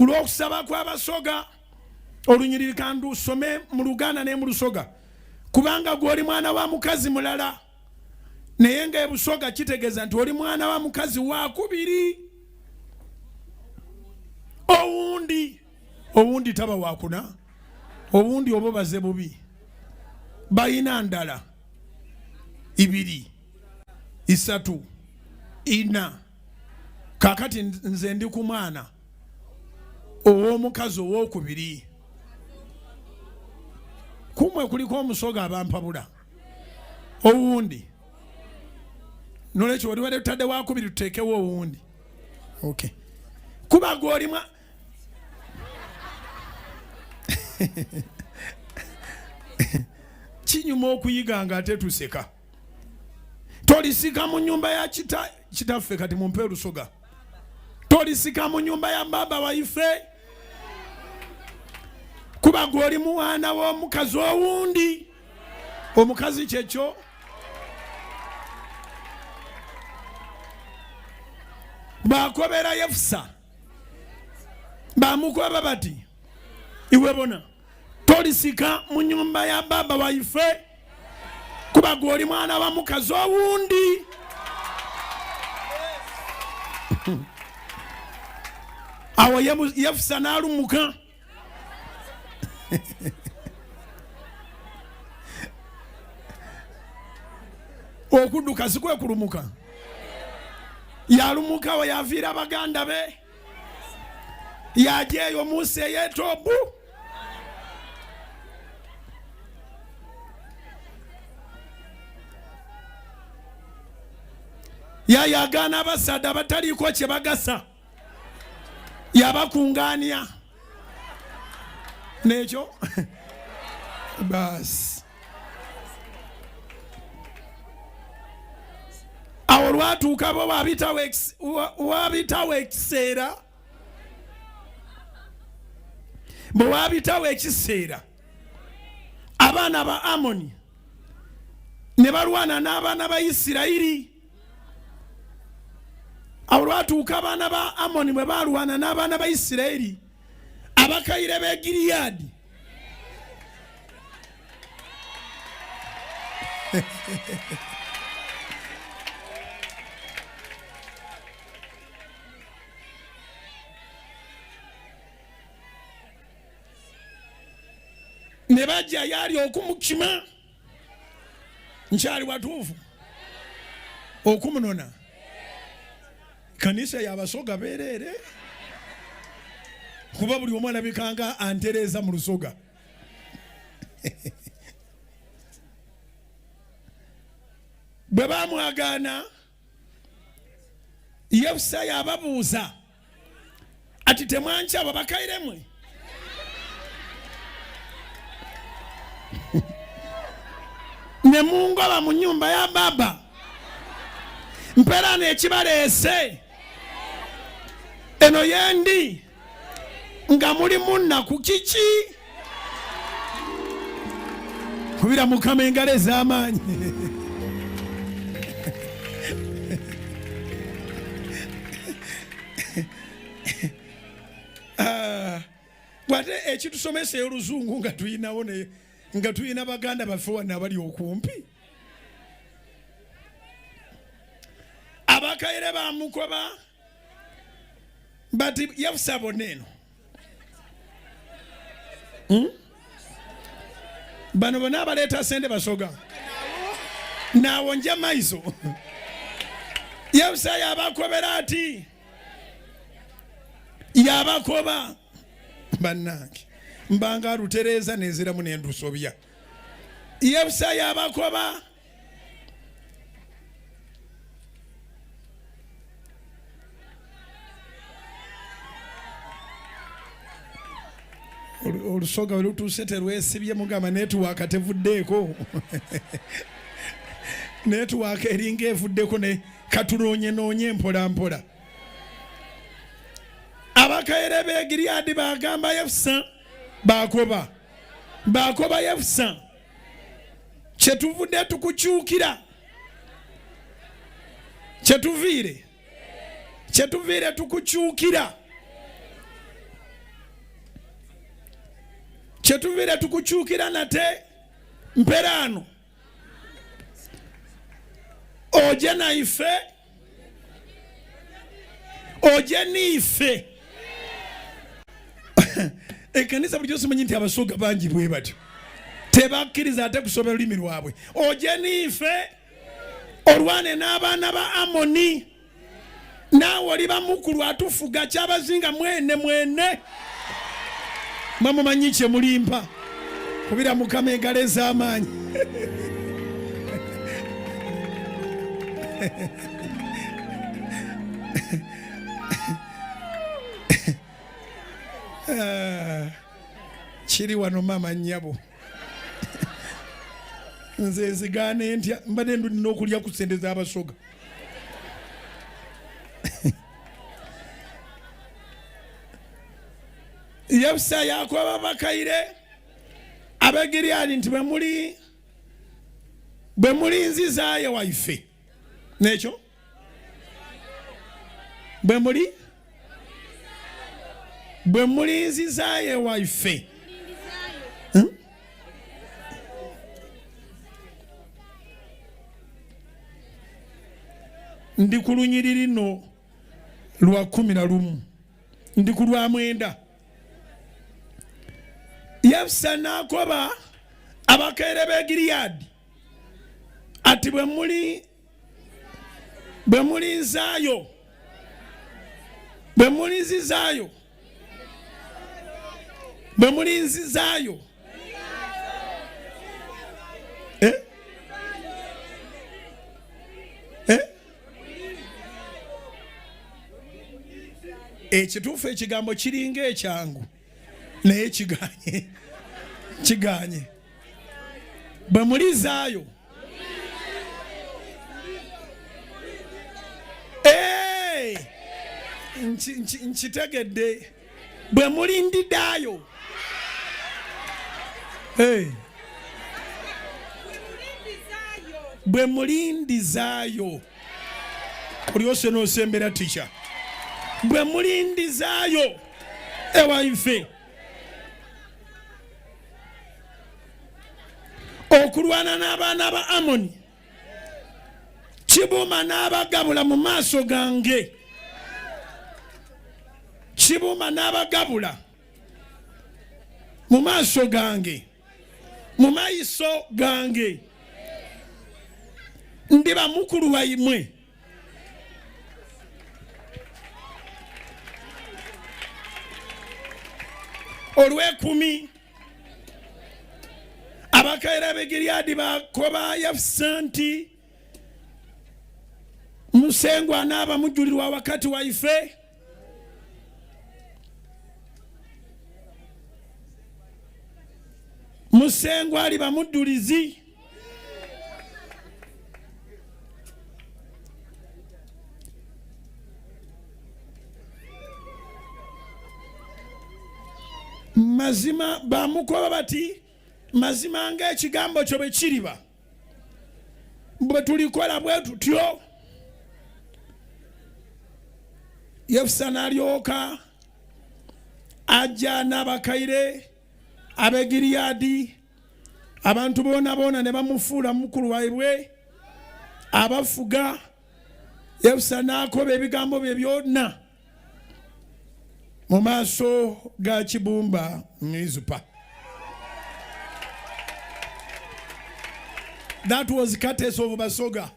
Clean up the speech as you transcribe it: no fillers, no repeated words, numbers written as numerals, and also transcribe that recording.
kulwokusaba kw'abasoga olunyiriri kandi usome mu Luganda ne mu Lusoga kubanga gw'oli mwana wa mukazi mulala naye nga ebusoga kitegeeza nti oli mwana wa mukazi wa kubiri. Owundi taba wakuna, owundi obo baze bubi bayina ndala 2 3 4 kakati nze ndi ku mwana ow'omukazi ow'okubiri kumwe kuliko omusoga abampabula owundi nolekyo wali wali tutadde wakubiri tuteekewo owundi. Okay. Kuba gw'oli kinyuma okuyiga nga ate tuseka. Tolisika mu nyumba ya kitaffe kati mumpe Lusoga. Tolisika mu nyumba ya baba waife. Kuba gw'oli mwana w'omukazi owundi. Omukazi kyekyo. Bakobera Yefusa. Bamukoba bati iwe bona tolisika mu nyumba ya baba waife kuba gw'oli mwana wa mukazi owundi. Awo Yefusa n'alumuka. Okudduka si kwe kulumuka. Yalumuka we yaviira baganda be. Yajeyo Musa yetobu. Yayagana abasada bataliko kye bagasa. Yabakungania. Nekyo. Bas. Awo lwatuuka bo wabitawo ekiseera. Bwe wabitawo ekiseera abaana ba Amoni ne balwana n'abaana ba Isirayiri. Awo lwatuuka abaana ba Amoni bwe balwana n'abaana ba Isirayiri abakayire b'e Giliyadi ne bajja yali okumukima nkyali watuufu okumunona. Kanisa y'abasoga beerere kuba buli omu alabikanga antereeza mu Lusoga. Bwe bamwagaana Yefusa yababuuza ati temwankyaba bakairemwe. Ne mungoba mu nyumba ya baba mpera n'ekibaleese eno yendi nga muli munnaku kiki kubira Mukama engalo ez'amaanyi. Wate ekitusomesa Oluzungu nga tuyinawo nga tuyina baganda baffe wano abali okumpi. Abakaire bamukoba bati Yefusa bonna eno. Bano bonna abaleeta sente basoga naawo nja maiso. Yefusa yabakobera ati yabakoba bannange mbanga lutereeza neziramu n'endusobya. Yefusa yabakoba Olusoga lutuuse terwesibye mugamba netiwaaka tevuddeeko. Netiwaaka eringa evuddeko ne katunoonye mpola mpola. Abakaire b'e Giliyadi bagamba Yefusa bakoba Yefusa kyetuvudde tukukyukira kyetuviire tukukyukira kyetuvire tukukyukira nate mperano oje naife oje nife ekanisa buli kyosimanyi nti abasoga bangi bwe batyo tebakkiriza ate kusoba olulimi lwabwe oje nife olwane n'abaana ba Amoni naawe oli bamukulu atufuga kyabazinga mwene mwamumanyi kye mulimpa kubira Mukama engalo ez'amaanyi kiri wano mama nnyabo nze nzigaane ntya mbadde ndina okulya ku ssente z'abasoga Yefusa yakoba bakaire ab'Gileyadi nti bwe muli nzizaaye waife nekyo bwe muli nzizaaye waife ndi ku lunyiriri no lwa 11 ndi ku lwa 9 Yefusa n'akoba abakaire b'Gileyadi ati bwe muli nzizaayo ekituufu ekigambo kiringa ekyangu naye kiganye bwe mulizaayo nkitegedde bwe mulindidaayo bwe mulindizaayo olyose n'osembera tica bwe mulindizaayo ewaife okulwana n'abaana ba Amoni kibuma n'abagabula mu maaso gange mu maaso gange ndiba mukulu waimwe olw'ekumi abakaire b'Gileyadi bakoba Yefusa nti musengu anaaba mujulirwa wakati waife musengu ali bamuddulizi mazima bamukoba bati mazima ng'ekigambo kyo bwe kiriba bwe tulikola bwe tutyo Yefusa n'alyoka ajja n'abakaire ab'Gileyadi abantu boona ne bamufuula mukulu waibwe abafuga Yefusa n'akoba ebigambo bye byonna mu maaso ga kibumba Mizupa. That was courtesy of Basoga.